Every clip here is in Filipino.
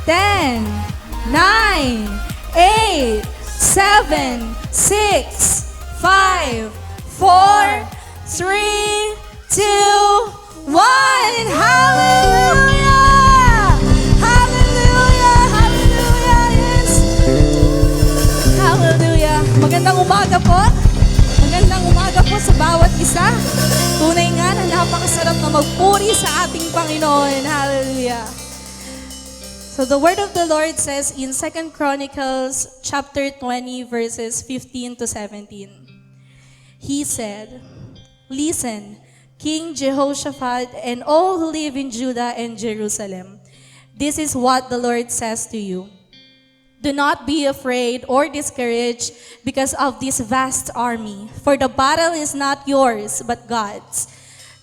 10, 9, 8, 7, 6, 5, 4, 3, 2, 1. Hallelujah! Hallelujah! Hallelujah! Yes! Hallelujah! Magandang umaga po. Magandang umaga po sa bawat isa. Tunay nga na napakasarap na magpuri sa ating Panginoon. Hallelujah! So the word of the Lord says in 2 Chronicles chapter 20 verses 15 to 17. He said, "Listen, King Jehoshaphat and all who live in Judah and Jerusalem. This is what the Lord says to you. Do not be afraid or discouraged because of this vast army, for the battle is not yours but God's.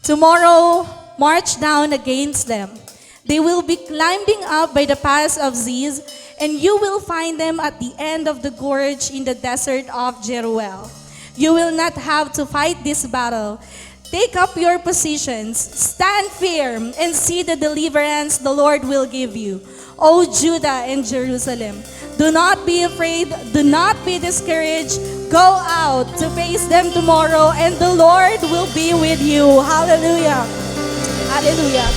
Tomorrow, march down against them. They will be climbing up by the pass of Ziz, and you will find them at the end of the gorge in the desert of Jeruel. You will not have to fight this battle. Take up your positions, stand firm, and see the deliverance the Lord will give you, O Judah and Jerusalem. Do not be afraid, do not be discouraged. Go out to face them tomorrow, and the Lord will be with you." Hallelujah! Hallelujah!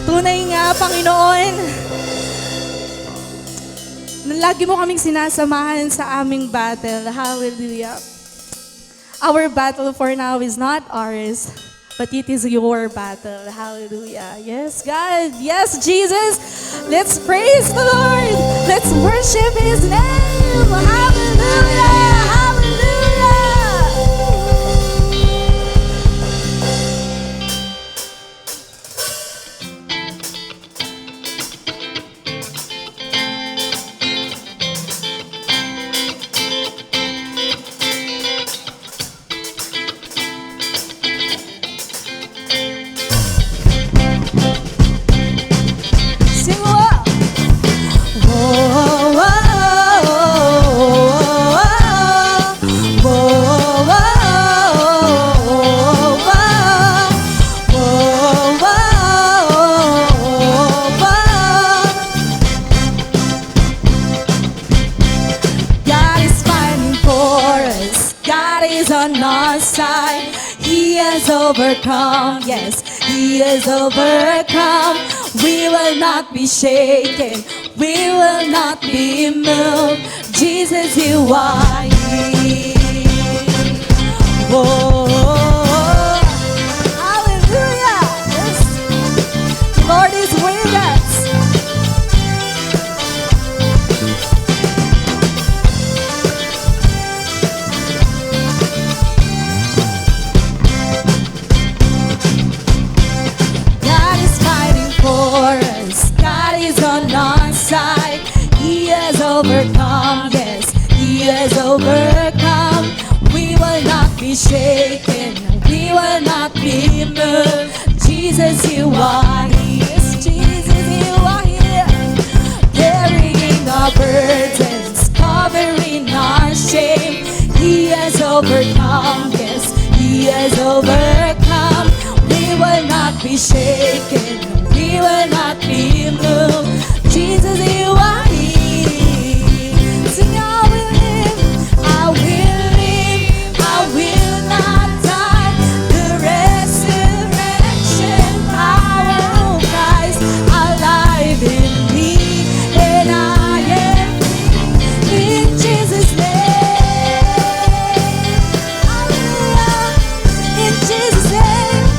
Tunay nga, Panginoon, na lagi mo kaming sinasamahan sa aming battle. Hallelujah. Our battle for now is not ours, but it is your battle. Hallelujah. Yes, God. Yes, Jesus. Let's praise the Lord. Let's worship His name. Hallelujah. Hallelujah. Sing what? Whoa, whoa, whoa, whoa, whoa, God is fighting for us. God is on our side. He has overcome. Yes, He has overcome. We will not be shaken. We will not be moved. Jesus, you are here. Whoa. Hallelujah. Yes. The Lord is with us. God is fighting for us. God is on our side. He has overcome. Yes, He has overcome. We will not be shaken. We will not be moved. Jesus, you are here. Yes, Jesus, you are here. Carrying our burdens, covering our shame. He has overcome. Yes, He has overcome. We will not be shaken. We will not be moved. Jesus, you are here. Sing, I will live. I will live. I will not die. The resurrection power of Christ alive in me, and I am free in Jesus' name. Hallelujah. In Jesus' name.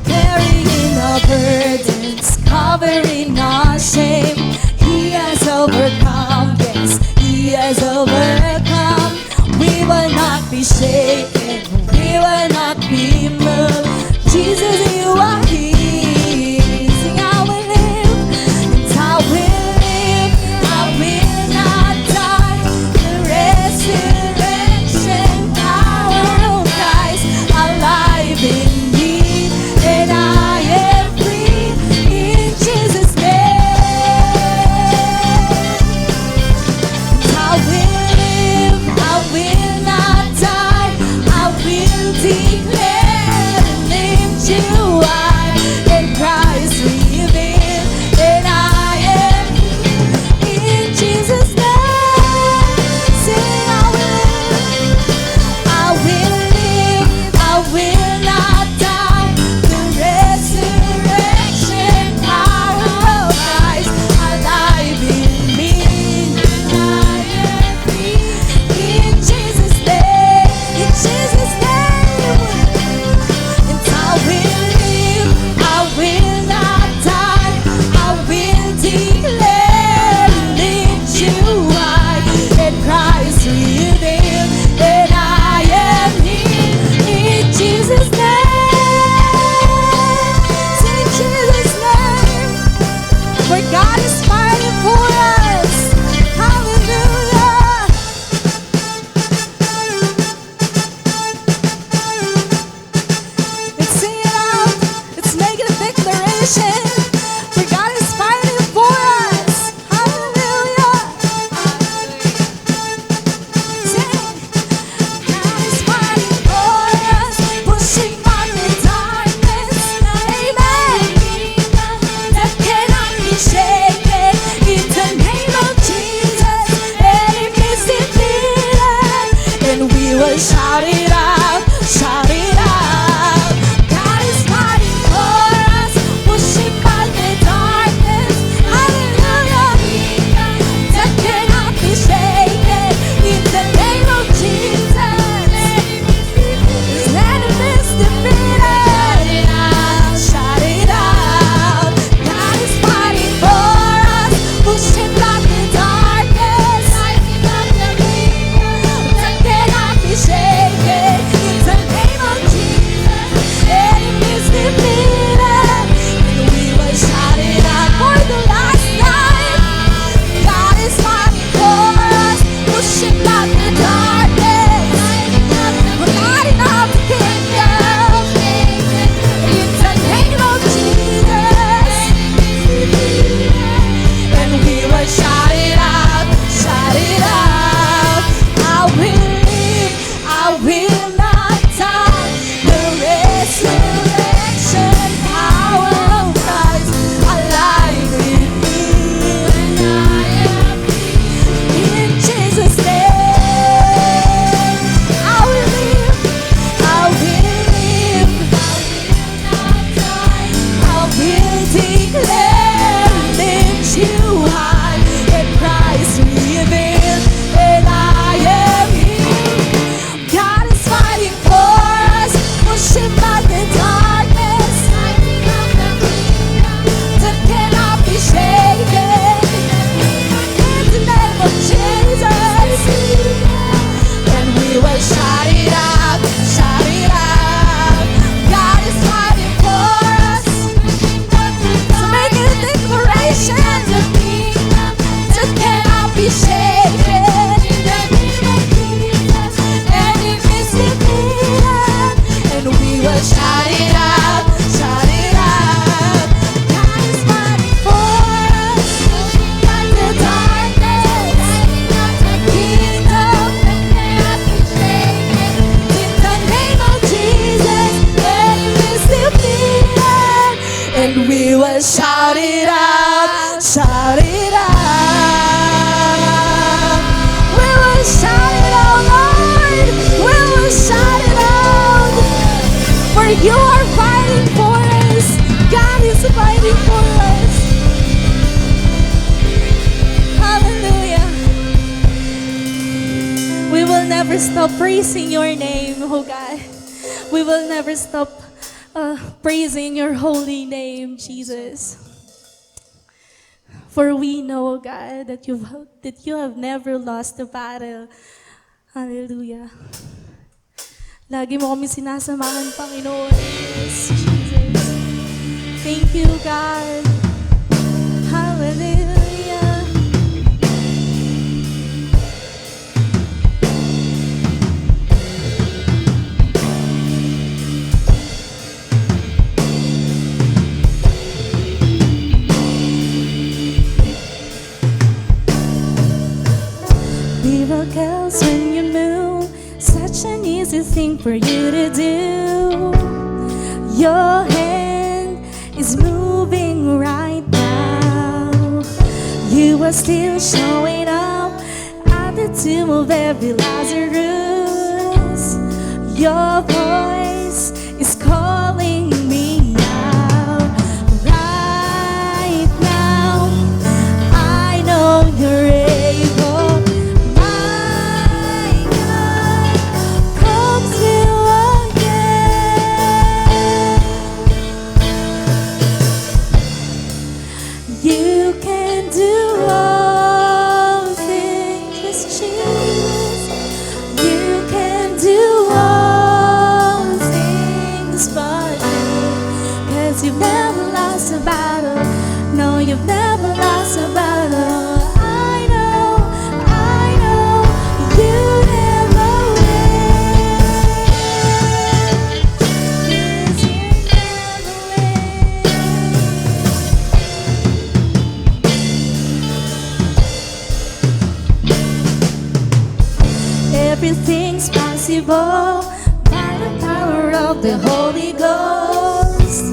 Carrying our burdens, covering our shame. He has overcome. Yes, He has overcome. We will not be shaken. We will not be moved. Jesus, you are here. Sing, I will live. And I will live. I will not die. The resurrection power of Christ alive in me, and I am free in Jesus' name. shout it out, shout it out. We will shout it out, Lord. We will shout it out. For you are fighting for us. God is fighting for us. Hallelujah. We will never stop praising your name, oh God. We will never stop praising your holy name, Jesus. For we know, God, that you have never lost the battle. Hallelujah. Lagi mo kami sinasamahan, Panginoon. Yes, Jesus. Thank you, God. Hallelujah. Miracles when you move, such an easy thing for you to do. Your hand is moving right now. You are still showing up at the tomb of every Lazarus. Your voice is calling me out right now. I know you're able. My God, come still again. You can do all things, Jesus. You can do all things but fail. 'Cause you've never lost a battle. No, you've never lost a battle. I know, you never will. Yes, you never will. Everything's possible by the power of the Holy Ghost.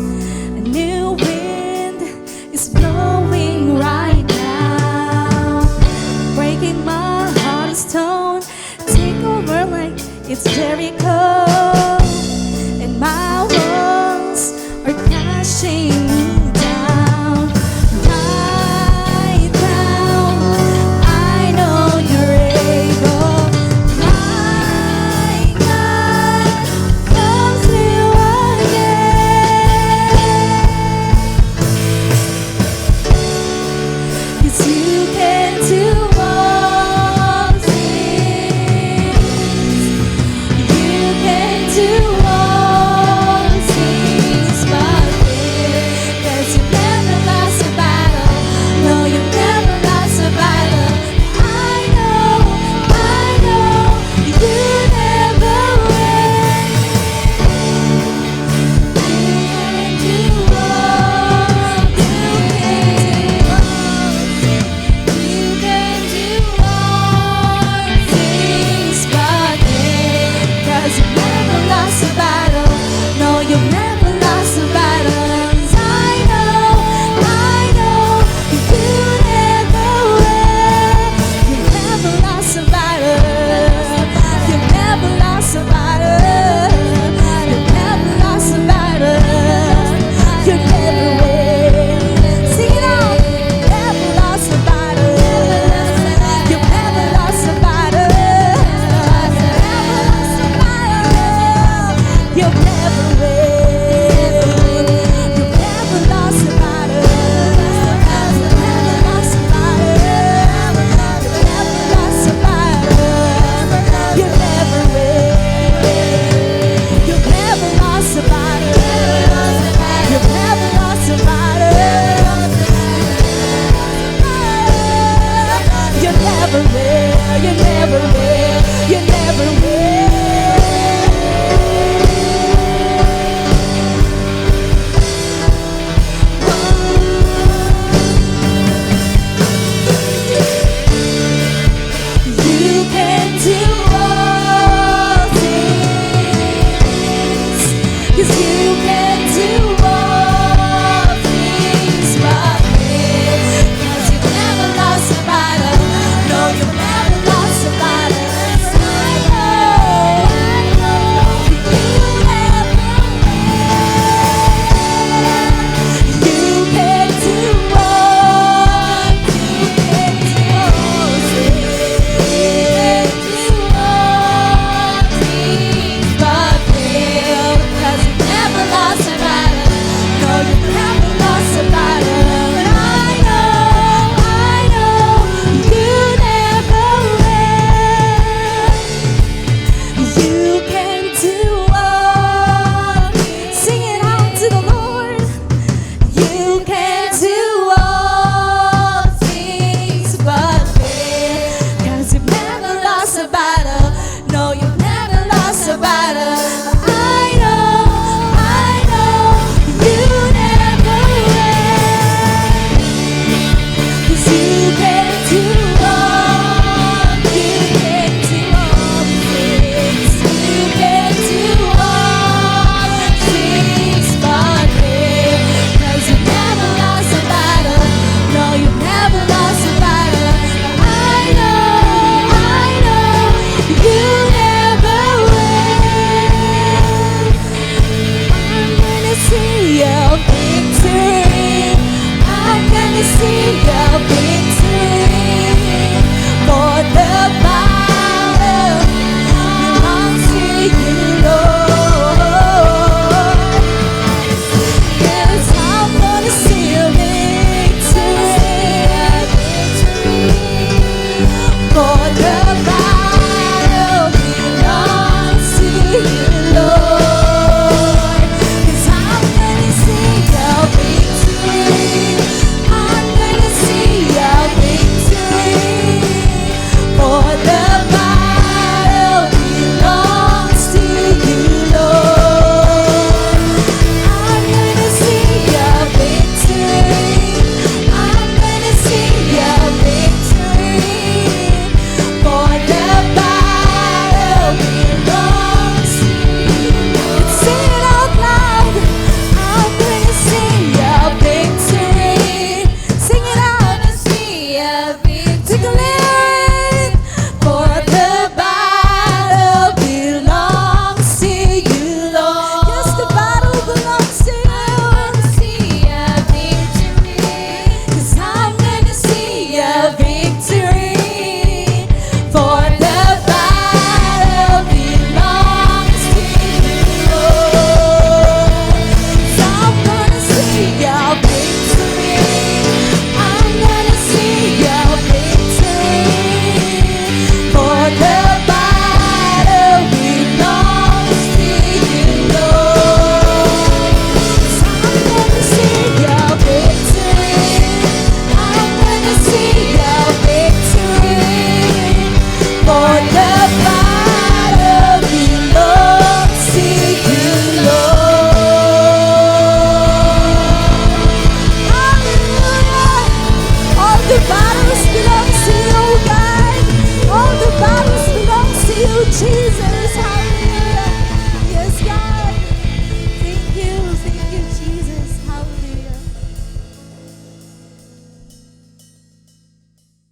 A new wind is blowing right now, breaking my heart of stone. Take over like it's Jericho, and my walls are crashing down. Right now, I know you're able. My God, come through again.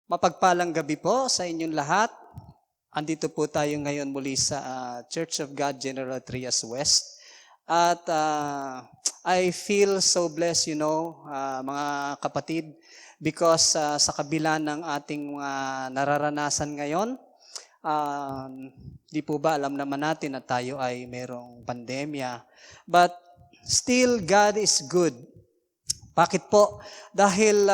Mapagpalang gabi po sa inyong lahat. Andito po tayo ngayon muli sa Church of God General Trias West. At I feel so blessed, mga kapatid, because sa kabila ng ating nararanasan ngayon, di po ba alam naman natin na tayo ay mayroong pandemya. But still, God is good. Bakit po? Dahil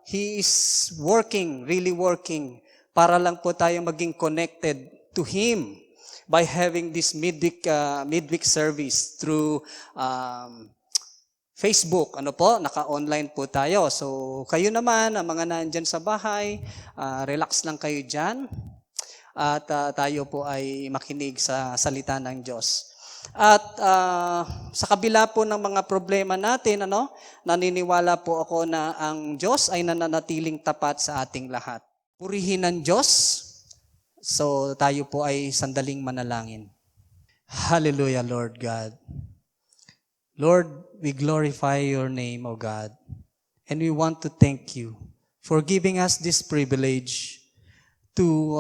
He is working, really working, para lang po tayo maging connected to Him by having this midweek service through Facebook. Naka-online po tayo. So kayo naman, ang mga nandyan sa bahay, relax lang kayo dyan. At tayo po ay makinig sa salita ng Diyos. At sa kabila po ng mga problema natin, naniniwala po ako na ang Diyos ay nananatiling tapat sa ating lahat. Purihin ang Diyos. So tayo po ay sandaling manalangin. Hallelujah, Lord God. Lord, we glorify your name, O God. And we want to thank you for giving us this privilege to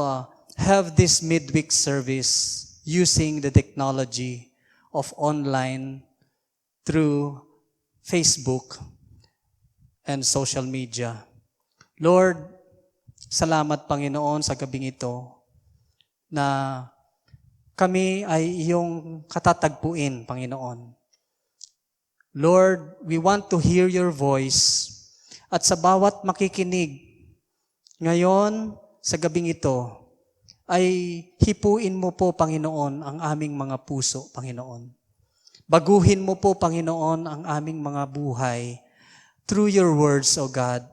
have this midweek service using the technology of online through Facebook and social media. Lord, salamat Panginoon sa gabing ito na kami ay iyong katatagpuin, Panginoon. Lord, we want to hear your voice at sa bawat makikinig ngayon sa gabing ito, ay hipuin mo po, Panginoon, ang aming mga puso, Panginoon. Baguhin mo po, Panginoon, ang aming mga buhay through your words, O God.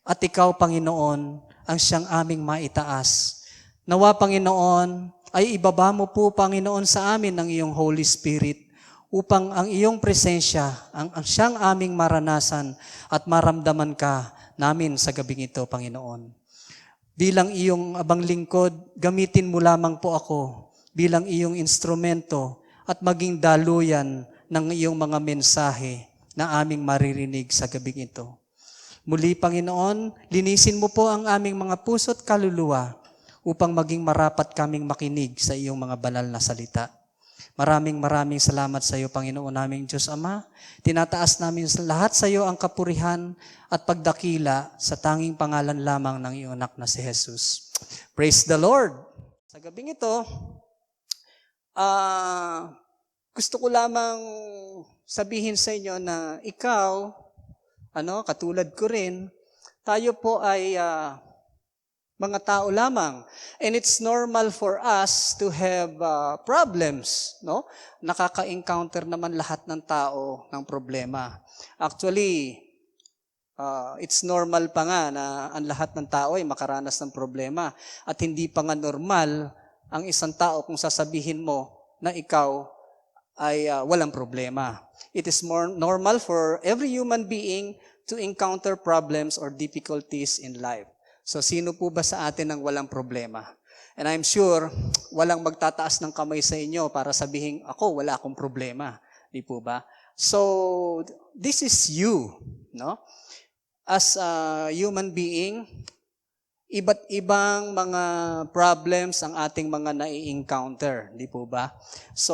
At ikaw, Panginoon, ang siyang aming maitaas. Nawa, Panginoon, ay ibaba mo po, Panginoon, sa amin ang iyong Holy Spirit upang ang iyong presensya, ang siyang aming maranasan at maramdaman ka namin sa gabing ito, Panginoon. Bilang iyong abang lingkod, gamitin mo lamang po ako bilang iyong instrumento at maging daluyan ng iyong mga mensahe na aming maririnig sa gabing ito. Muli, Panginoon, linisin mo po ang aming mga puso't kaluluwa upang maging marapat kaming makinig sa iyong mga banal na salita. Maraming salamat sa iyo, Panginoon naming Diyos Ama. Tinataas namin lahat sa iyo ang kapurihan at pagdakila sa tanging pangalan lamang ng iyong anak na si Jesus. Praise the Lord! Sa gabing ito, gusto ko lamang sabihin sa inyo na ikaw, katulad ko rin, tayo po ay mga tao lamang. And it's normal for us to have problems, no? Nakaka-encounter naman lahat ng tao ng problema. Actually, it's normal pa nga na ang lahat ng tao ay makaranas ng problema. At hindi pa nga normal ang isang tao kung sasabihin mo na ikaw ay walang problema. It is more normal for every human being to encounter problems or difficulties in life. So, sino po ba sa atin ang walang problema? And I'm sure, walang magtataas ng kamay sa inyo para sabihin, ako, wala akong problema. Di po ba? So, this is you, no? As a human being, iba't ibang mga problems ang ating mga nai-encounter. Di po ba? So,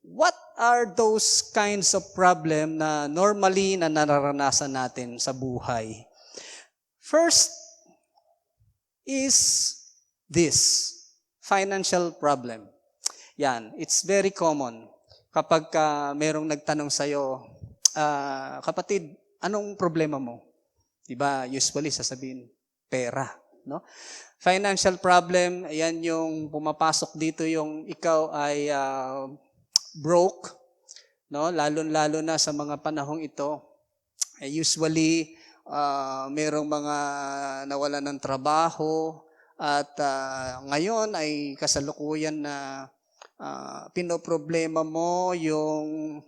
what are those kinds of problem na normally na nararanasan natin sa buhay? First, is this, financial problem. Yan, it's very common. Kapag merong nagtanong sa'yo, kapatid, anong problema mo? Diba, usually sasabihin, pera. No? Financial problem, yan yung pumapasok dito yung ikaw ay broke. No? Lalo na sa mga panahong ito. Usually, merong mga nawalan ng trabaho at ngayon ay kasalukuyan na pinoproblema mo yung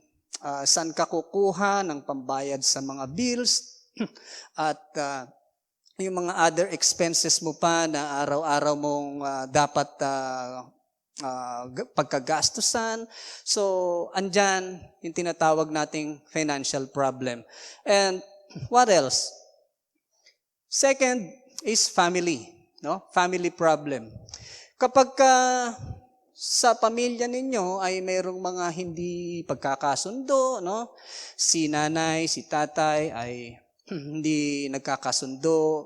saan ka kukuha ng pambayad sa mga bills at yung mga other expenses mo pa na araw-araw mong dapat pagkagastusan. So, andyan yung tinatawag nating financial problem. And what else? Second, is family, no? Family problem. Kapag sa pamilya ninyo ay mayroong mga hindi pagkakasundo, no? Si nanay, si tatay ay hindi nagkakasundo,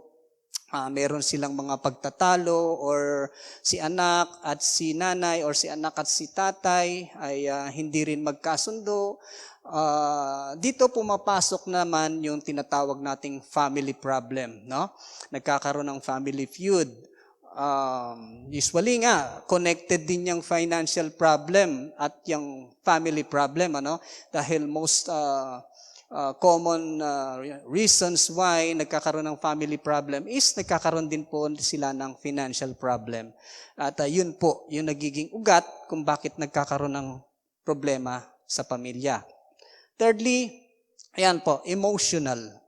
meron silang mga pagtatalo, or si anak at si nanay or si anak at si tatay ay hindi rin magkasundo. Dito pumapasok naman yung tinatawag nating family problem, no? Nagkakaroon ng family feud. Usually nga, connected din yung financial problem at yung family problem, ano? Dahil most common reasons why nagkakaroon ng family problem is nagkakaroon din po sila ng financial problem. At yun po, yung nagiging ugat kung bakit nagkakaroon ng problema sa pamilya. Thirdly, ayan po, emotional.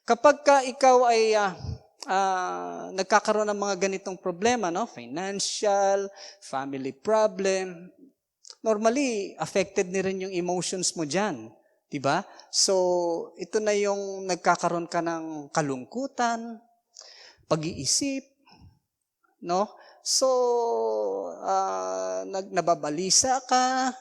Kapag ikaw ay nagkakaroon ng mga ganitong problema, no? Financial, family problem, normally, affected ni rin yung emotions mo dyan. Diba? So, ito na yung nagkakaroon ka ng kalungkutan, pag-iisip, no? So, nababalisa ka,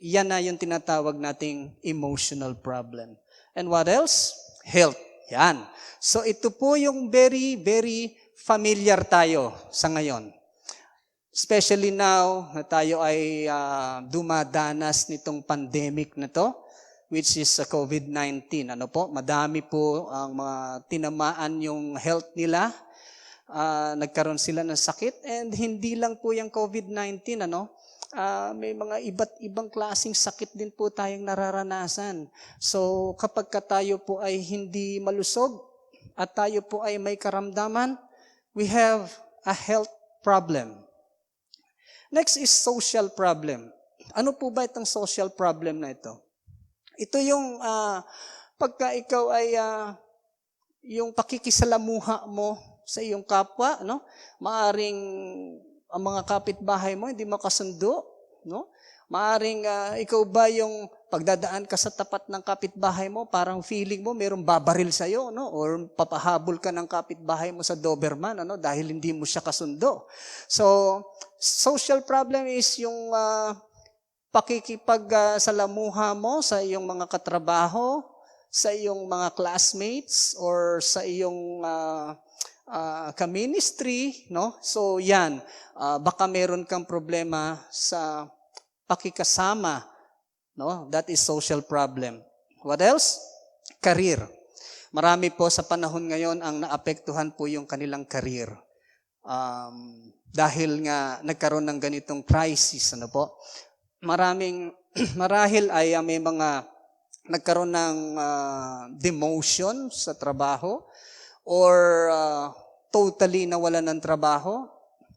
yan na yung tinatawag nating emotional problem. And what else? Health. Yan. So ito po yung very, very familiar tayo sa ngayon. Especially now na tayo ay dumadanas nitong pandemic na to, which is COVID-19. Ano po? Madami po ang mga tinamaan yung health nila. Nagkaroon sila ng sakit, and hindi lang po yung COVID-19, ano? May mga iba't ibang klaseng sakit din po tayong nararanasan. So kapag tayo po ay hindi malusog at tayo po ay may karamdaman, we have a health problem. Next is social problem. Ano po ba itong social problem na ito? Ito yung pagka ikaw ay yung pakikisalamuha mo sa iyong kapwa, no? Maaring ang mga kapitbahay mo hindi makasundo, no? Maaring ikaw ba yung pagdadaan ka sa tapat ng kapitbahay mo, parang feeling mo mayroong babaril sa iyo, no? Or papahabol ka ng kapitbahay mo sa Doberman, ano? Dahil hindi mo siya kasundo. So, social problem is yung pakikipagsalamuha mo sa iyong mga katrabaho, sa iyong mga classmates, or sa iyong ka-ministry, no? So yan, baka meron kang problema sa pakikasama, no? That is social problem. What else? Career. Marami po sa panahon ngayon ang naapektuhan po yung kanilang career. Dahil nga nagkaroon ng ganitong crisis, ano po? Marahil ay may mga nagkaroon ng demotion sa trabaho, or totally nawalan ng trabaho,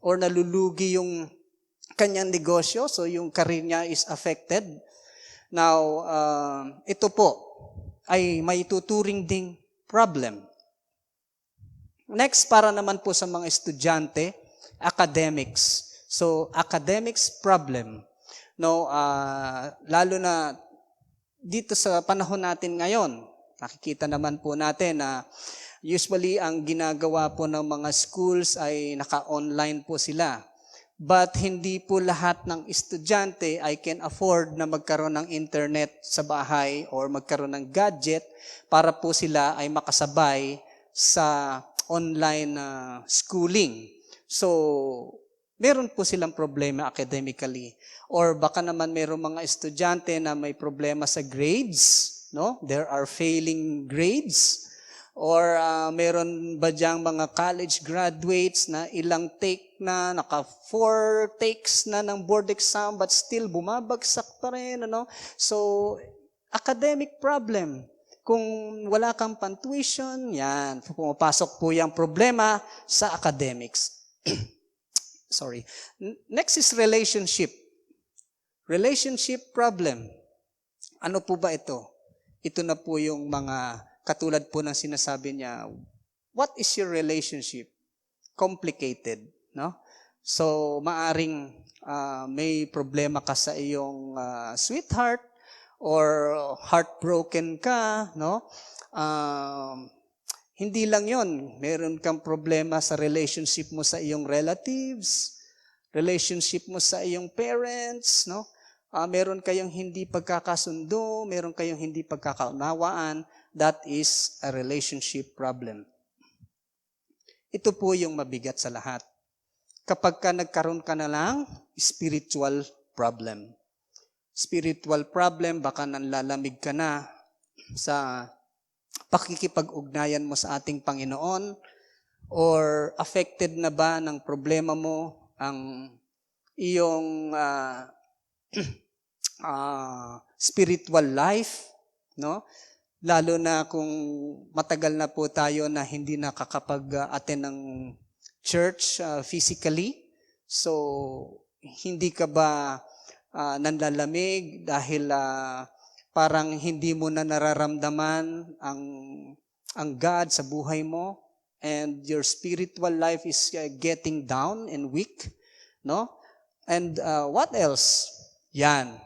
or nalulugi yung kanyang negosyo, so yung career niya is affected. Now, ito po ay may tuturing ding problem. Next, para naman po sa mga estudyante, academics. So, academics problem. No, lalo na dito sa panahon natin ngayon, nakikita naman po natin na usually, ang ginagawa po ng mga schools ay naka-online po sila. But hindi po lahat ng estudyante ay can afford na magkaroon ng internet sa bahay or magkaroon ng gadget para po sila ay makasabay sa online schooling. So, meron po silang problema academically. Or baka naman meron mga estudyante na may problema sa grades, no? There are failing grades. Or meron ba diyang mga college graduates na ilang take na, naka 4 takes na ng board exam but still bumabagsak pa rin, ano? So, academic problem. Kung wala kang pan-tuition, yan, pumapasok po yung problema sa academics. Sorry. Next is relationship. Relationship problem. Ano po ba ito? Ito na po yung mga katulad po ng sinasabi niya, what is your relationship? Complicated, no? So, maaring may problema ka sa iyong sweetheart, or heartbroken ka, no? Hindi lang yon, meron kang problema sa relationship mo sa iyong relatives, relationship mo sa iyong parents, no? Meron kayong hindi pagkakasundo, meron kayong hindi pagkakaunawaan, that is a relationship problem. Ito po yung mabigat sa lahat. Kapag ka nagkaroon ka na lang, spiritual problem. Spiritual problem, baka nanlalamig ka na sa pakikipag-ugnayan mo sa ating Panginoon, or affected na ba ng problema mo ang iyong spiritual life, no? Lalo na kung matagal na po tayo na hindi nakakapag-attend ng church physically. So, hindi ka ba nanlalamig dahil parang hindi mo na nararamdaman ang God sa buhay mo, and your spiritual life is getting down and weak, no? And what else? Yan.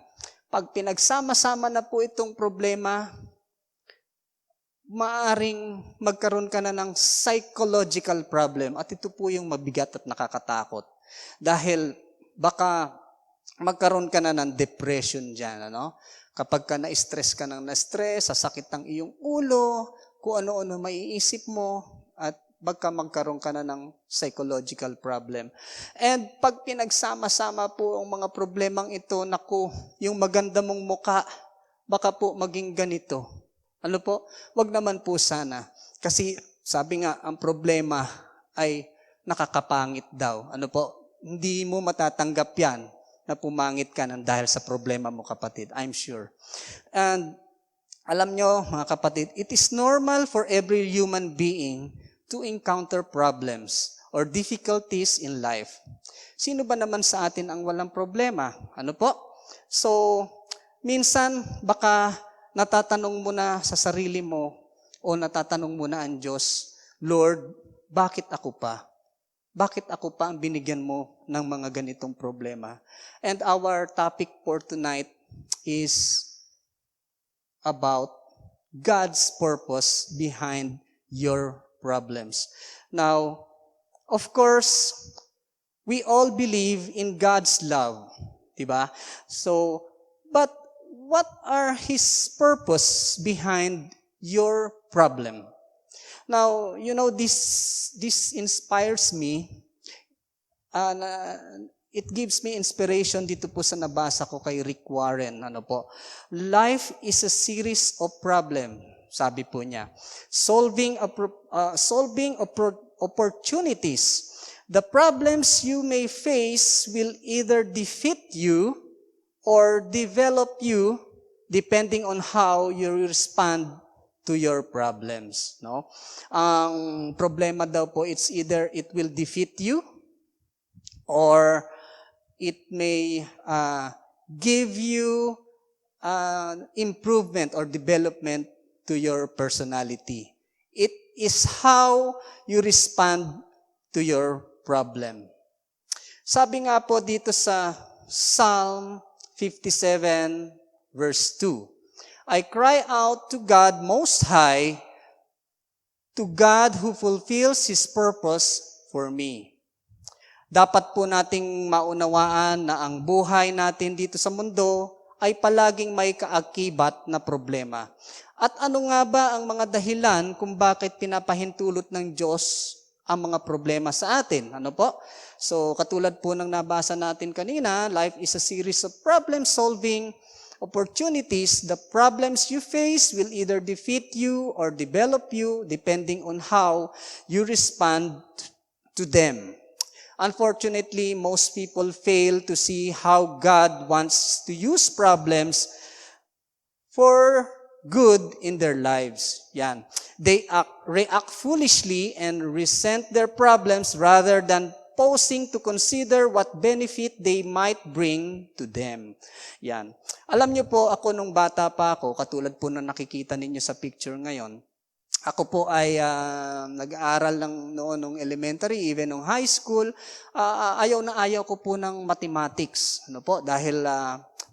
Pag pinagsama-sama na po itong problema, maaring magkaroon ka na ng psychological problem. At ito po yung mabigat at nakakatakot. Dahil baka magkaroon ka na ng depression dyan. Ano? Kapag ka na-stress ka ng na-stress, sasakit ang iyong ulo, kung ano-ano maiisip mo, at baka magkaroon ka na ng psychological problem. And pag pinagsama-sama po ang mga problemang ito, naku, yung maganda mong muka, baka po maging ganito. Ano po? Wag naman po sana. Kasi sabi nga, ang problema ay nakakapangit daw. Ano po? Hindi mo matatanggap yan na pumangit ka nang dahil sa problema mo, kapatid. I'm sure. And alam nyo, mga kapatid, it is normal for every human being to encounter problems or difficulties in life. Sino ba naman sa atin ang walang problema? Ano po? So, minsan, baka natatanong mo na sa sarili mo o natatanong mo na ang Diyos, Lord, bakit ako pa? Bakit ako pa ang binigyan mo ng mga ganitong problema? And our topic for tonight is about God's purpose behind your problems. Now, of course, we all believe in God's love, diba? So, but what are His purpose behind your problem? Now, you know, this inspires me. It gives me inspiration dito po sa nabasa ko kay Rick Warren. Ano po? Life is a series of problems, sabi po niya. Solving opportunities. The problems you may face will either defeat you or develop you depending on how you respond to your problems. No? Ang problema daw po, it's either it will defeat you or it may give you improvement or development to your personality. It is how you respond to your problem. Sabi nga po dito sa Psalm 57 verse 2, I cry out to God Most High, to God who fulfills His purpose for me. Dapat po nating maunawaan na ang buhay natin dito sa mundo ay palaging may kaakibat na problema. At ano nga ba ang mga dahilan kung bakit pinapahintulot ng Diyos ang mga problema sa atin? Ano po? So, katulad po ng nabasa natin kanina, life is a series of problem-solving opportunities. The problems you face will either defeat you or develop you depending on how you respond to them. Unfortunately, most people fail to see how God wants to use problems for good in their lives. Yan. They react foolishly and resent their problems rather than pausing to consider what benefit they might bring to them. Yan. Alam niyo po, ako nung bata pa ako, katulad po na nakikita ninyo sa picture ngayon, ako po ay nag-aaral lang noon nung elementary, even nung high school. Ayaw na ayaw ko po ng mathematics. Ano po? Dahil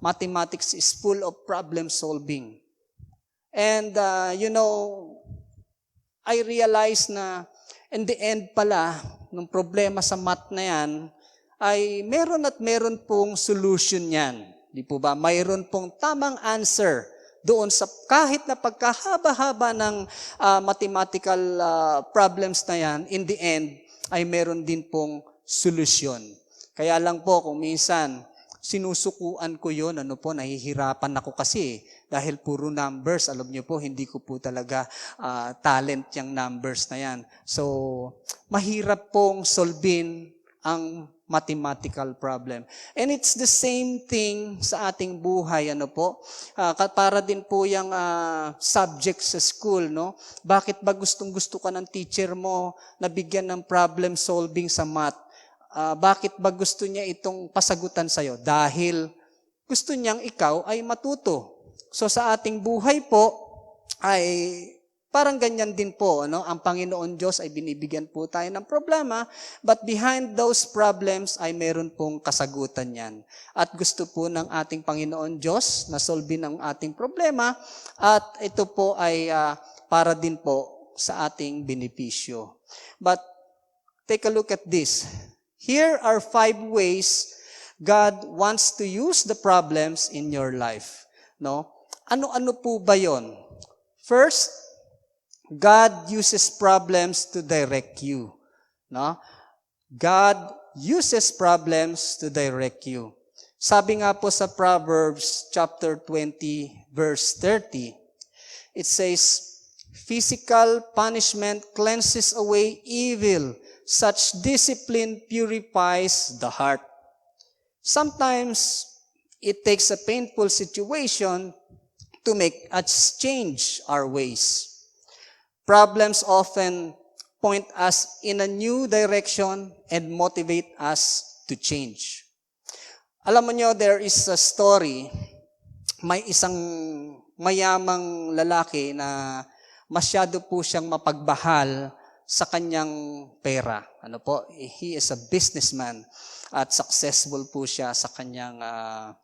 mathematics is full of problem solving. And, you know, I realized na in the end pala, nung problema sa math na yan, ay meron pong solution yan. Di po ba? Mayroon pong tamang answer doon sa kahit na pagkahaba-haba ng mathematical problems na yan, in the end, ay meron din pong solusyon. Kaya lang po, kung minsan, sinusukuan ko yun, nahihirapan ako kasi dahil puro numbers, alam niyo po, hindi ko po talaga talent yung numbers na yan. So, mahirap pong solvin ang mathematical problem. And it's the same thing sa ating buhay, para din po yung subject sa school, no? Bakit ba gustong-gusto ka ng teacher mo na bigyan ng problem solving sa math? Bakit ba gusto niya itong pasagutan sa'yo? Dahil gusto niyang ikaw ay matuto. So sa ating buhay po, ay parang ganyan din po. Ang Panginoon Diyos ay binibigyan po tayo ng problema, but behind those problems ay meron pong kasagutan yan. At gusto po ng ating Panginoon Diyos na solvein ang ating problema, at ito po ay para din po sa ating benepisyo. But take a look at this. Here are 5 ways God wants to use the problems in your life. No? Ano-ano po ba yon? First, God uses problems to direct you. No? God uses problems to direct you. Sabi nga po sa Proverbs chapter 20, verse 30, it says, physical punishment cleanses away evil. Such discipline purifies the heart. Sometimes, it takes a painful situation to make us change our ways. Problems often point us in a new direction and motivate us to change. Alam mo nyo, there is a story, may isang mayamang lalaki na masyado po siyang mapagbahal sa kanyang pera. He is a businessman at successful po siya sa kanyang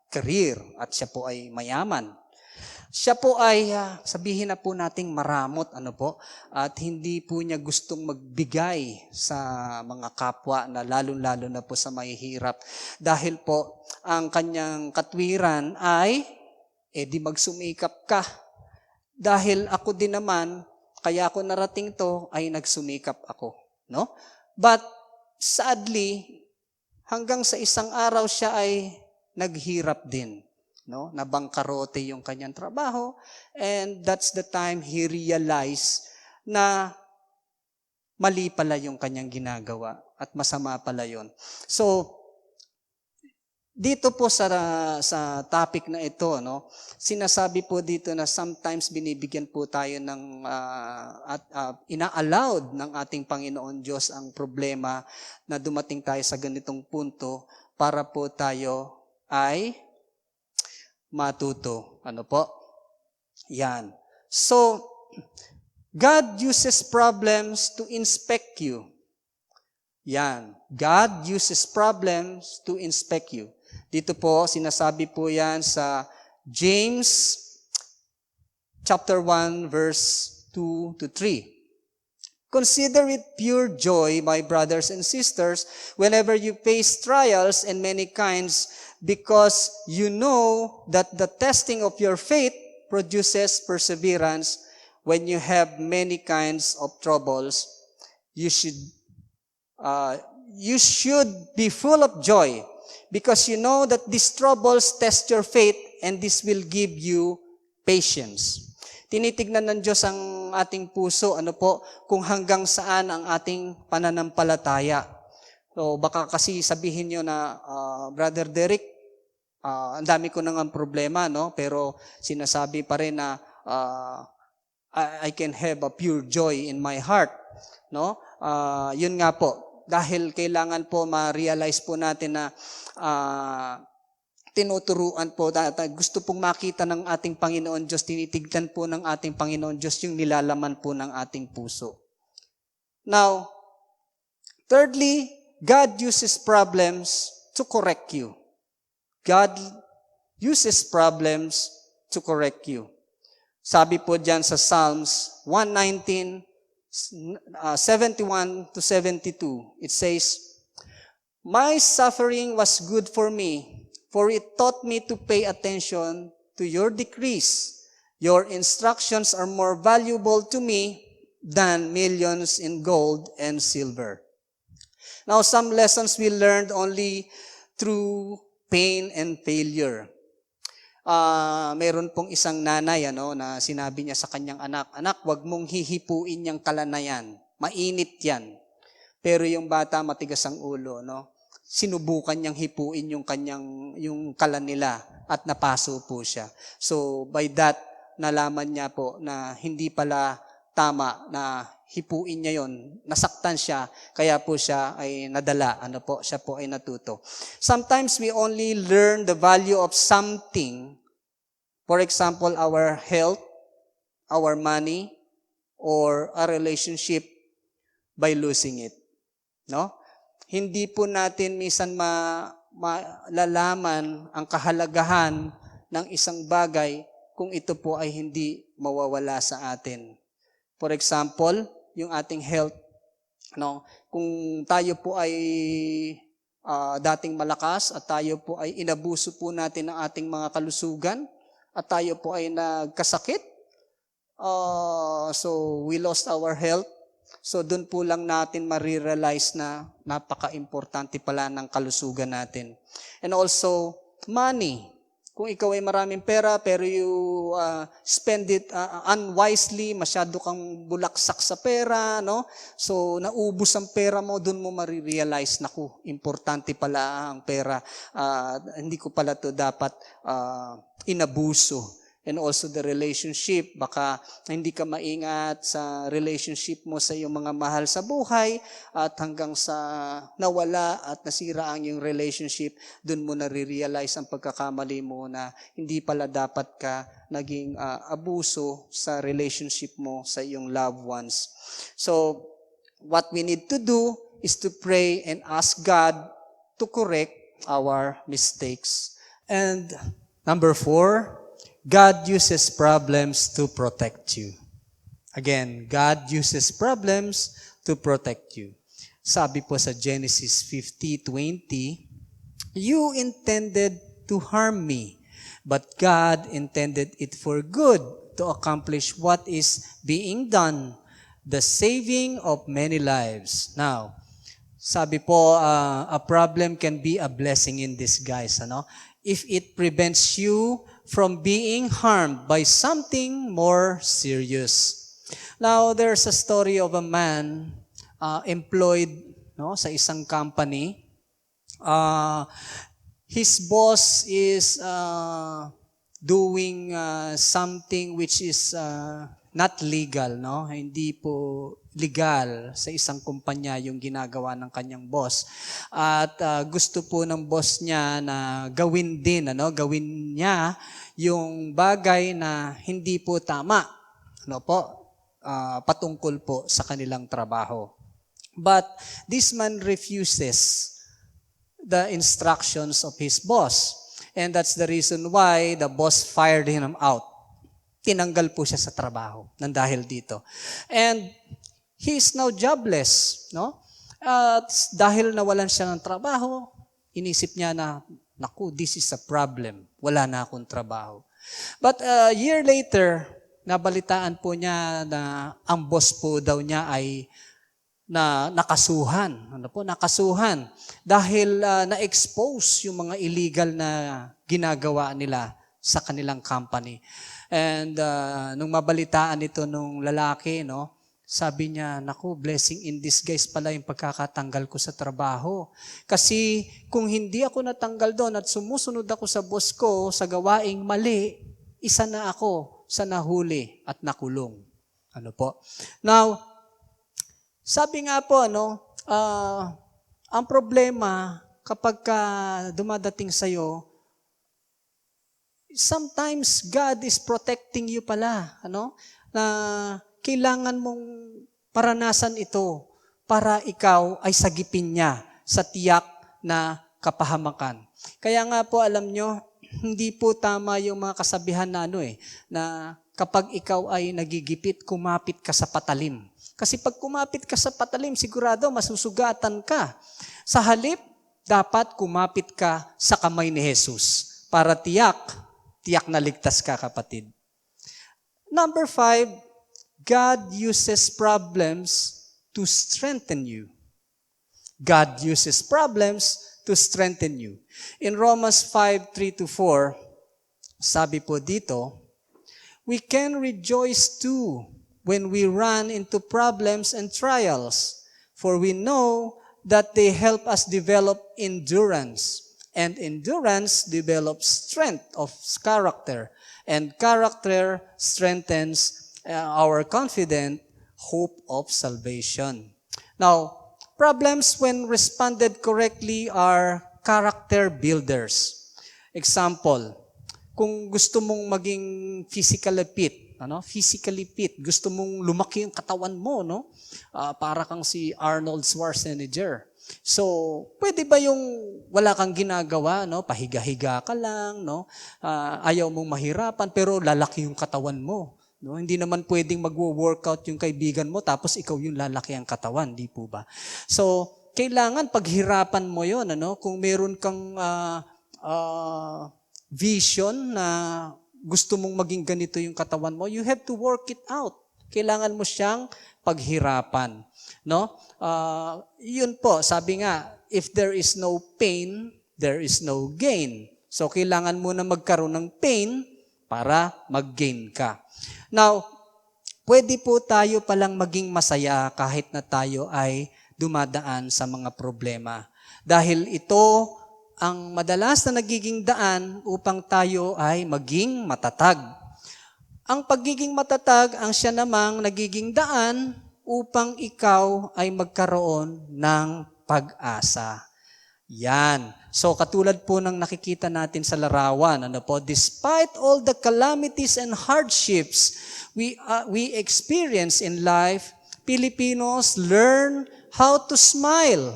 career at siya po ay mayaman. Siya po ay, sabihin na po nating maramot, at hindi po niya gustong magbigay sa mga kapwa na lalong-lalo na po sa mahihirap. Dahil po, ang kanyang katwiran ay, di magsumikap ka. Dahil ako din naman, kaya ako narating to, ay nagsumikap ako. No? But, sadly, hanggang sa isang araw siya ay naghirap din. No? Nabangkarote yung kanyang trabaho, and that's the time he realized na mali pala yung kanyang ginagawa at masama pala yun. So, dito po sa topic na ito, sinasabi po dito na sometimes binibigyan po tayo ng ina-allowed ng ating Panginoon Diyos ang problema na dumating tayo sa ganitong punto para po tayo ay matuto. Yan. So, God uses problems to inspect you. Yan. God uses problems to inspect you. Dito po, sinasabi po yan sa James chapter 1, verse 2 to 3. Consider it pure joy, my brothers and sisters, whenever you face trials and many kinds, because you know that the testing of your faith produces perseverance. When you have many kinds of troubles, you should be full of joy, because you know that these troubles test your faith, and this will give you patience. Tinitignan ng Diyos ang ating puso, kung hanggang saan ang ating pananampalataya. So baka kasi sabihin nyo na, Brother Derek, ang dami ko nang problema, pero sinasabi pa rin na I can have a pure joy in my heart. Yun nga po, dahil kailangan po ma-realize po natin na tinuturuan po, gusto pong makita ng ating Panginoon Diyos, tinitignan po ng ating Panginoon Diyos yung nilalaman po ng ating puso. Now, thirdly, God uses problems to correct you. God uses problems to correct you. Sabi po dyan sa Psalms 119, 71 to 72, it says, "My suffering was good for me, for it taught me to pay attention to your decrees. Your instructions are more valuable to me than millions in gold and silver." Now, some lessons we learned only through pain and failure. Meron pong isang nanay na sinabi niya sa kanyang anak, "Anak, wag mong hihipuin yung kalan na yan. Mainit yan." Pero yung bata matigas ang ulo, no? Sinubukan niyang hipuin yung kalan nila at napaso po siya. So by that, nalaman niya po na hindi pala tama na hipuin niya yon. Nasaktan siya, kaya po siya ay nadala. Siya po ay natuto. Sometimes we only learn the value of something. For example, our health, our money, or a relationship by losing it. No? Hindi po natin minsan malalaman ang kahalagahan ng isang bagay kung ito po ay hindi mawawala sa atin. For example, yung ating health, no? Kung tayo po ay dating malakas at tayo po ay inabuso po natin ng ating mga kalusugan at tayo po ay nagkasakit, so we lost our health. So doon po lang natin marirealize na napaka-importante pala ng kalusugan natin. And also, money. Kung ikaw ay maraming pera pero you spend it unwisely, masyado kang bulaksak sa pera, no? So naubos ang pera mo, doon mo marirealize, naku, importante pala ang pera. Hindi ko pala to dapat inabuso. And also the relationship, baka hindi ka maingat sa relationship mo sa iyong mga mahal sa buhay at hanggang sa nawala at nasira ang iyong relationship, dun mo nare-realize ang pagkakamali mo na hindi pala dapat ka naging abuso sa relationship mo sa iyong loved ones. So, what we need to do is to pray and ask God to correct our mistakes. And number 4, God uses problems to protect you. Again, God uses problems to protect you. Sabi po sa Genesis 50:20, "You intended to harm me, but God intended it for good to accomplish what is being done, the saving of many lives." Now, sabi po, a problem can be a blessing in disguise, if it prevents you from being harmed by something more serious. Now, there's a story of a man employed sa isang company. His boss is doing something which is not legal, Hindi po legal sa isang kumpanya yung ginagawa ng kanyang boss. At gusto po ng boss niya na gawin gawin niya yung bagay na hindi po tama, patungkol po sa kanilang trabaho. But this man refuses the instructions of his boss. And that's the reason why the boss fired him out. Tinanggal po siya sa trabaho nang dahil dito. And he is now jobless, At dahil nawalan siya ng trabaho, inisip niya na, naku, this is a problem. Wala na akong trabaho. But a year later, nabalitaan po niya na ang boss po daw niya ay nakasuhan. Nakasuhan. Dahil na-expose yung mga illegal na ginagawa nila sa kanilang company. And nung mabalitaan ito nung lalaki, sabi niya, naku, blessing in disguise pala yung pagkakatanggal ko sa trabaho. Kasi kung hindi ako natanggal doon at sumusunod ako sa boss ko sa gawaing mali, isa na ako sa nahuli at nakulong. Now, sabi nga po, ang problema kapag dumadating sa'yo, sometimes God is protecting you pala, na kailangan mong paranasan ito para ikaw ay sagipin niya sa tiyak na kapahamakan. Kaya nga po, alam nyo, hindi po tama yung mga kasabihan na kapag ikaw ay nagigipit, kumapit ka sa patalim. Kasi pag kumapit ka sa patalim, sigurado masusugatan ka. Sa halip, dapat kumapit ka sa kamay ni Jesus para tiyak na ligtas ka, kapatid. Number 5, God uses problems to strengthen you. God uses problems to strengthen you. In Romans 5:3-4, sabi po dito, we can rejoice too when we run into problems and trials, for we know that they help us develop endurance. And endurance develops strength of character. And character strengthens our confident hope of salvation. Now, problems when responded correctly are character builders. Example, kung gusto mong maging physically fit, gusto mong lumaki yung katawan mo, no? Para kang si Arnold Schwarzenegger. So, pwede ba yung wala kang ginagawa, no? Pahiga-higa ka lang, no? Ayaw mong mahirapan, pero lalaki yung katawan mo. No, hindi naman pwedeng magwo-workout yung kaibigan mo tapos ikaw yung lalaki ang katawan, di po ba? So, kailangan paghirapan mo yon, ano? Kung meron kang vision na gusto mong maging ganito yung katawan mo, you have to work it out. Kailangan mo siyang paghirapan, no? Yun po, sabi nga, if there is no pain, there is no gain. So, kailangan mo na magkaroon ng pain para mag-gain ka. Now, pwede po tayo palang maging masaya kahit na tayo ay dumadaan sa mga problema. Dahil ito ang madalas na nagiging daan upang tayo ay maging matatag. Ang pagiging matatag ang siya namang nagiging daan upang ikaw ay magkaroon ng pag-asa. Yan. So katulad po ng nakikita natin sa larawan, despite all the calamities and hardships we experience in life, Filipinos learn how to smile.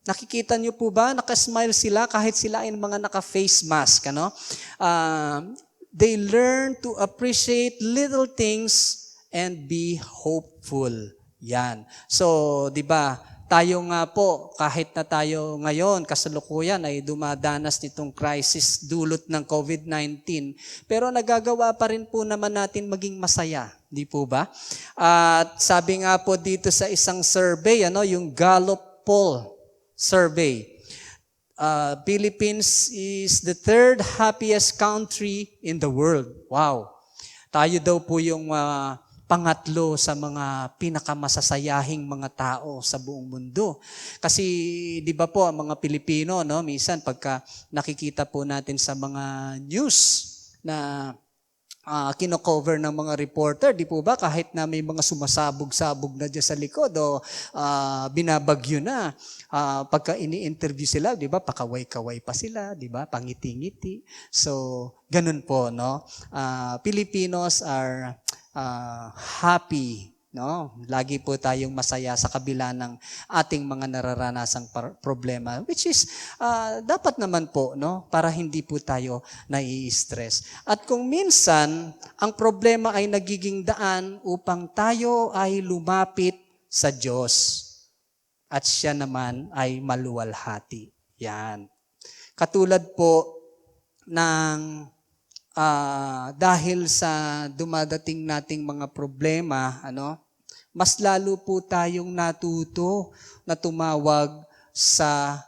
Nakikita niyo po ba? Nakasmile sila kahit sila ay mga naka-face mask. They learn to appreciate little things and be hopeful. Yan. So, di ba? Tayo nga po, kahit na tayo ngayon, kasalukuyan ay dumadanas nitong crisis dulot ng COVID-19, pero nagagawa pa rin po naman natin maging masaya, di po ba? At sabi nga po dito sa isang survey, yung Gallup poll survey, Philippines is the 3rd happiest country in the world. Wow! Tayo daw po yung pangatlo sa mga pinakamasasayahing mga tao sa buong mundo. Kasi di ba po ang mga Pilipino, minsan pagka nakikita po natin sa mga news na kino-cover ng mga reporter, di po ba kahit na may mga sumasabog-sabog na dyan sa likod o binabagyo na, pagka ini-interview sila, di ba pakaway-kaway pa sila, di ba pangiti-ngiti. So, ganun po, Filipinos are happy, Lagi po tayong masaya sa kabila ng ating mga nararanasang problema, which is dapat naman po, para hindi po tayo nai-stress. At kung minsan ang problema ay nagiging daan upang tayo ay lumapit sa Diyos at siya naman ay maluwalhati. Yan. Katulad po ng dahil sa dumadating nating mga problema, mas lalo po tayong natuto na tumawag sa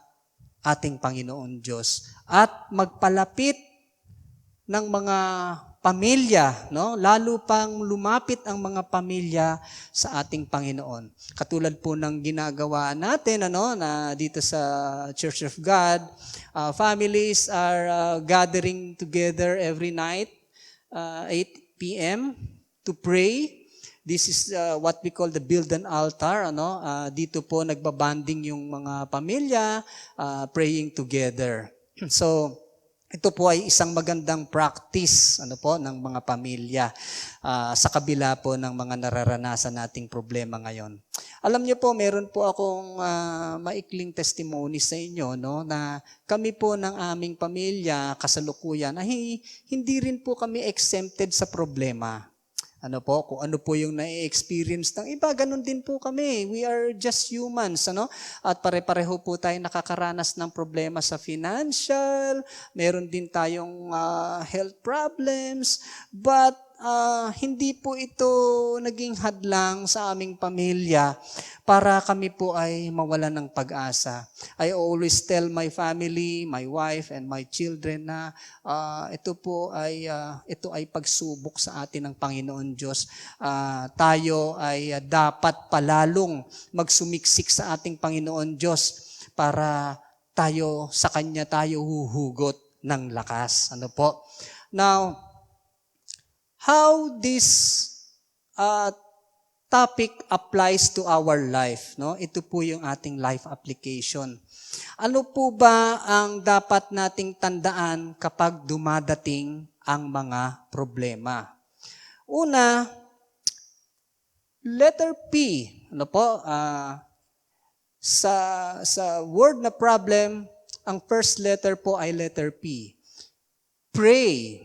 ating Panginoon Diyos at magpalapit ng mga pamilya, lalo pang lumapit ang mga pamilya sa ating Panginoon. Katulad po ng ginagawa natin, na dito sa Church of God, families are gathering together every night, 8 p.m. to pray. This is what we call the build an altar. Dito po nagbabanding yung mga pamilya, praying together. So, ito po ay isang magandang practice ng mga pamilya sa kabila po ng mga nararanasan nating problema ngayon. Alam niyo po, meron po akong maikling testimony sa inyo, na kami po ng aming pamilya kasalukuyan ay hindi rin po kami exempted sa problema. Ano po, kung ano po yung na-experience ng iba, ganun din po kami. We are just humans, ano? At pare-pareho po tayo nakakaranas ng problema sa financial, meron din tayong health problems, but hindi po ito naging hadlang sa aming pamilya para kami po ay mawalan ng pag-asa. I always tell my family, my wife, and my children na ito ay pagsubok sa atin ng Panginoon Diyos. Tayo ay dapat palalong magsumiksik sa ating Panginoon Diyos para sa Kanya tayo huhugot ng lakas. Ano po? Now, how this topic applies to our life, no? Ito po yung ating life application. Ano po ba ang dapat nating tandaan kapag dumadating ang mga problema? Una, letter P. Ano po? Sa word na problem, ang first letter po ay letter P. Pray.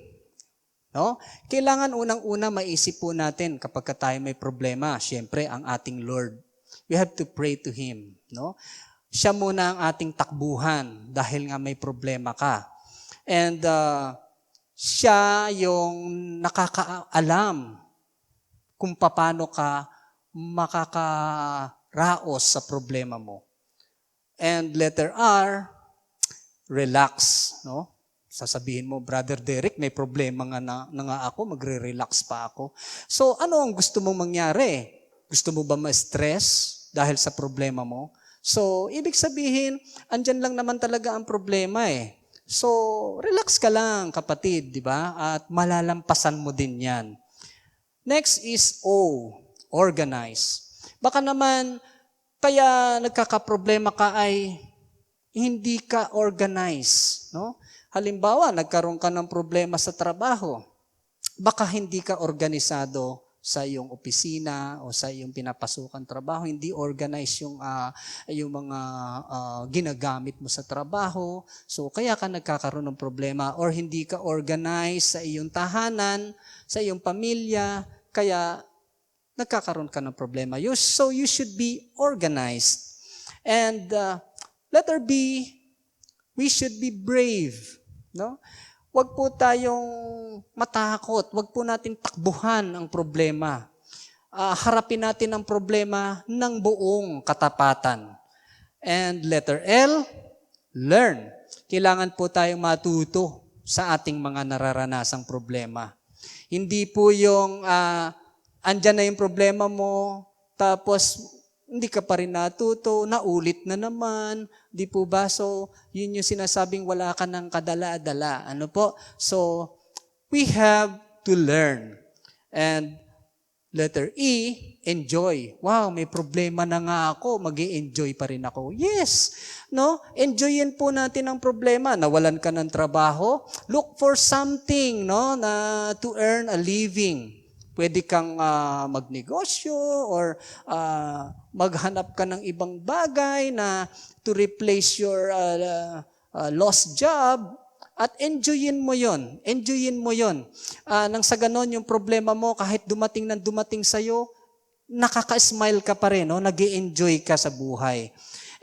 No? Kailangan unang-una maisip po natin kapag tayo may problema, siyempre ang ating Lord. We have to pray to Him. No? Siya muna ang ating takbuhan dahil nga may problema ka. And siya yung nakakaalam kung paano ka makakaraos sa problema mo. And letter R, relax. No? Sasabihin mo, Brother Derek, may problema nga na ako, magre-relax pa ako. So, ano ang gusto mong mangyari? Gusto mo ba ma-stress dahil sa problema mo? So, ibig sabihin, andyan lang naman talaga ang problema eh. So, relax ka lang, kapatid, di ba? At malalampasan mo din yan. Next is O, organize. Baka naman, kaya nagkakaproblema ka ay hindi ka organize, no? Halimbawa, nagkaroon ka ng problema sa trabaho. Baka hindi ka organisado sa iyong opisina o sa iyong pinapasukan trabaho. Hindi organize yung mga ginagamit mo sa trabaho. So, kaya ka nagkakaroon ng problema. Or hindi ka organize sa iyong tahanan, sa iyong pamilya. Kaya nagkakaroon ka ng problema. So, you should be organized. And letter B, we should be brave. No? Huwag po tayong matakot. Huwag po natin takbuhan ang problema. Harapin natin ang problema ng buong katapatan. And letter L, learn. Kailangan po tayong matuto sa ating mga nararanasang problema. Hindi po yung andyan na yung problema mo, tapos hindi ka pa rin natuto, naulit na naman, di po ba? So, yun yung sinasabing wala ka ng kadala-dala. Ano po? So, we have to learn. And letter E, enjoy. Wow, may problema na nga ako, mag-i-enjoy pa rin ako. Yes, no? Enjoyin po natin ang problema. Nawalan ka ng trabaho, look for something, no, na to earn a living. Pwede kang magnegosyo or maghanap ka ng ibang bagay na to replace your lost job at enjoyin mo yon. Enjoyin mo yon. Nang sa ganon yung problema mo, kahit dumating sa'yo, nakaka-smile ka pa rin, no? Nag-i-enjoy ka sa buhay.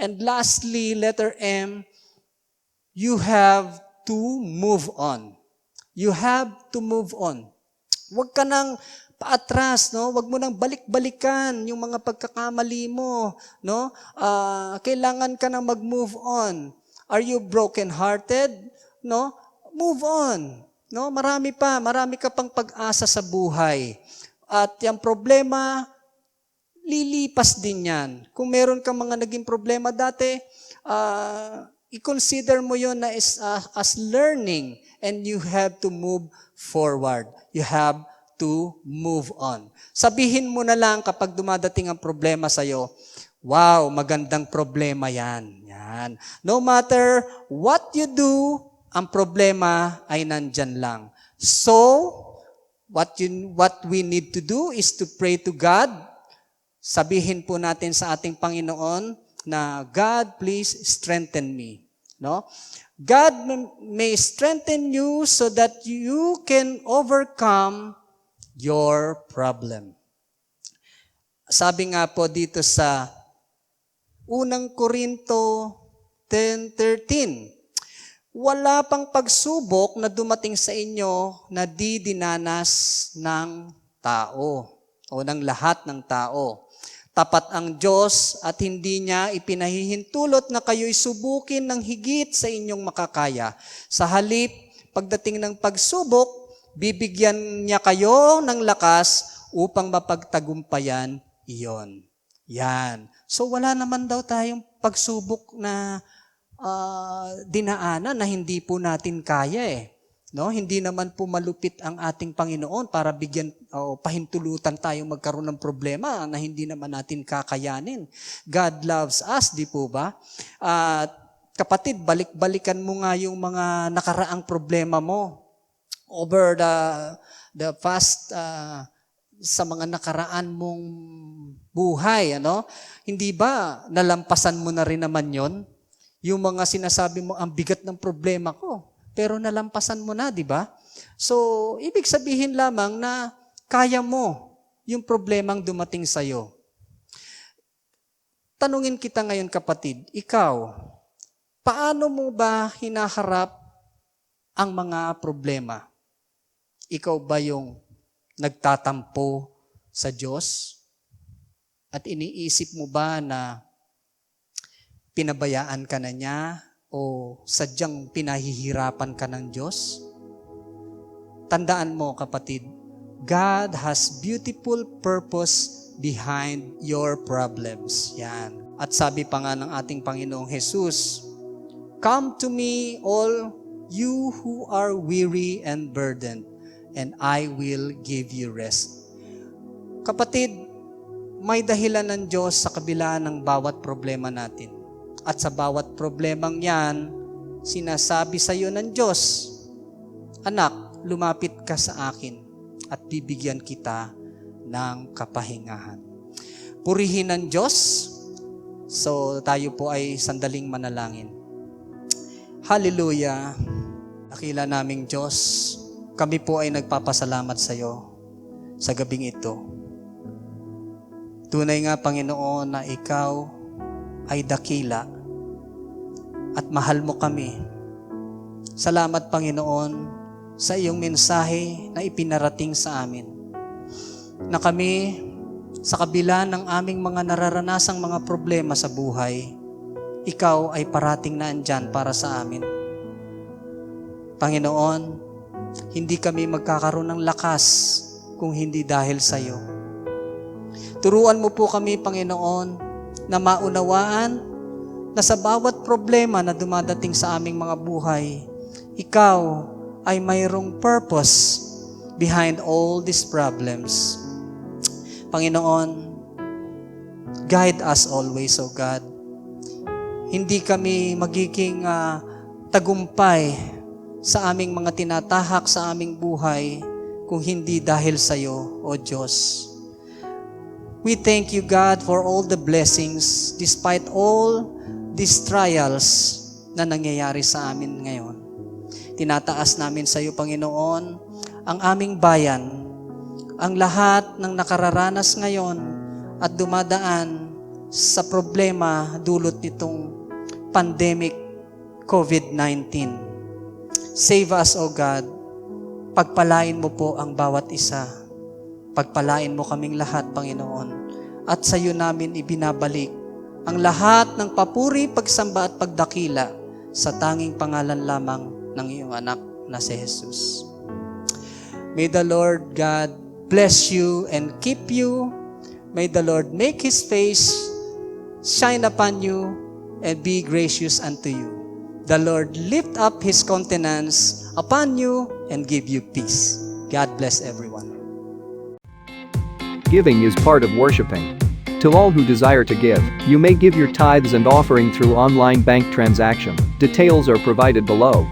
And lastly, letter M, you have to move on. You have to move on. Huwag ka nang paatras, no? Huwag mo nang balik-balikan yung mga pagkakamali mo, no? Kailangan ka nang mag-move on. Are you broken-hearted? No? Move on. No? Marami ka pang pag-asa sa buhay. At yung problema, lilipas din yan. Kung meron kang mga naging problema dati, i-consider mo yon na as learning and you have to move forward. You have to move on. Sabihin mo na lang kapag dumadating ang problema sa'yo, wow, magandang problema yan. Yan. No matter what you do, ang problema ay nandyan lang. So, what we need to do is to pray to God. Sabihin po natin sa ating Panginoon na, God, please strengthen me. No? God may strengthen you so that you can overcome your problem. Sabi nga po dito sa unang Korinto 10:13, wala pang pagsubok na dumating sa inyo na di dinanas ng tao o ng lahat ng tao. Tapat ang Diyos at hindi niya ipinahihintulot na kayo'y subukin ng higit sa inyong makakaya. Sa halip, pagdating ng pagsubok, bibigyan niya kayo ng lakas upang mapagtagumpayan iyon. Yan. So wala naman daw tayong pagsubok na dinaanan na hindi po natin kaya eh. No, hindi naman po malupit ang ating Panginoon para bigyan o pahintulutan tayong magkaroon ng problema na hindi naman natin kakayanin. God loves us, di po ba? Kapatid, balik-balikan mo nga yung mga nakaraang problema mo over the past sa mga nakaraan mong buhay, ano? Hindi ba nalampasan mo na rin naman 'yon? Yung mga sinasabi mo, ang bigat ng problema ko, pero nalampasan mo na, di ba? So, ibig sabihin lamang na kaya mo yung problemang dumating sa'yo. Tanungin kita ngayon, kapatid, ikaw, paano mo ba hinaharap ang mga problema? Ikaw ba yung nagtatampo sa Diyos? At iniisip mo ba na pinabayaan ka na niya o sadyang pinahihirapan ka ng Diyos? Tandaan mo, kapatid, God has beautiful purpose behind your problems. Yan. At sabi pa nga ng ating Panginoong Jesus, "Come to me, all you who are weary and burdened, and I will give you rest." Kapatid, may dahilan ng Diyos sa kabila ng bawat problema natin. At sa bawat problemang yan, sinasabi sa iyo ng Diyos, "Anak, lumapit ka sa akin at bibigyan kita ng kapahingahan." Purihin ng Diyos. So tayo po ay sandaling manalangin. Hallelujah. Dakila naming Diyos, kami po ay nagpapasalamat sa iyo sa gabing ito. Tunay nga, Panginoon, na ikaw ay dakila at mahal mo kami. Salamat, Panginoon, sa iyong mensahe na ipinarating sa amin. Na kami, sa kabila ng aming mga nararanasang mga problema sa buhay, ikaw ay parating na andyan para sa amin. Panginoon, hindi kami magkakaroon ng lakas kung hindi dahil sa iyo. Turuan mo po kami, Panginoon, na maunawaan na sa bawat problema na dumadating sa aming mga buhay, ikaw ay mayroong purpose behind all these problems. Panginoon, guide us always, O God. Hindi kami magiging tagumpay sa aming mga tinatahak sa aming buhay kung hindi dahil sa iyo, O Diyos. We thank you, God, for all the blessings despite all these trials na nangyayari sa amin ngayon. Tinataas namin sa iyo, Panginoon, ang aming bayan, ang lahat ng nakararanas ngayon at dumadaan sa problema dulot nitong pandemic COVID-19. Save us, O God. Pagpalain mo po ang bawat isa. Pagpalain mo kaming lahat, Panginoon. At sa iyo namin ibinabalik ang lahat ng papuri, pagsamba at pagdakila sa tanging pangalan lamang ng iyong anak na si Jesus. May the Lord God bless you and keep you. May the Lord make His face shine upon you and be gracious unto you. The Lord lift up His countenance upon you and give you peace. God bless everyone. Giving is part of worshiping. To all who desire to give, you may give your tithes and offering through online bank transaction. Details are provided below.